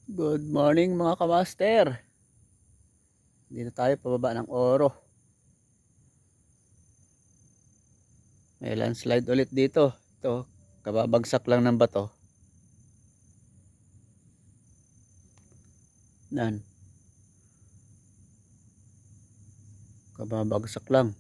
Good morning mga kamaster. Dito tayo pababa ng Oro. May landslide ulit dito. Ito, kababagsak lang ng bato. Nan. Kababagsak lang.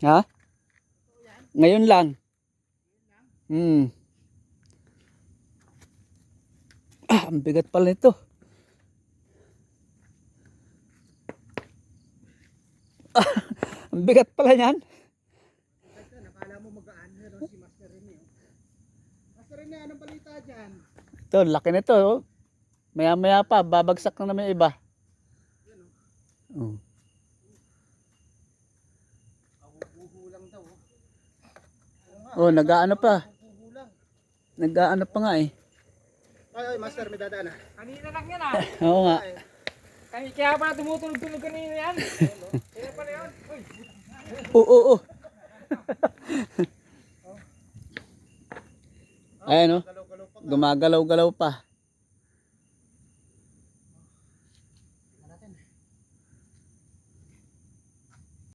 Ha? Ngayon lang. Ang bigat pala nito. Ang bigat pala niyan. Nakala mo magaan. Meron si Master Rene. Master Rene, anong balita dyan? Ito, laki nito. Oh. Maya maya pa, babagsak na naman yung iba. Oh. Buhulang daw. Oh, nag-aano pa. Nag-aano pa nga eh. Ay, Master, may dadaan na. Kanina lang yan Oo nga. Kaya pala tumutulog-tulog kanina yan. Kaya pala yun. Uy. Oo. Ayan oh. Gumagalaw-galaw pa.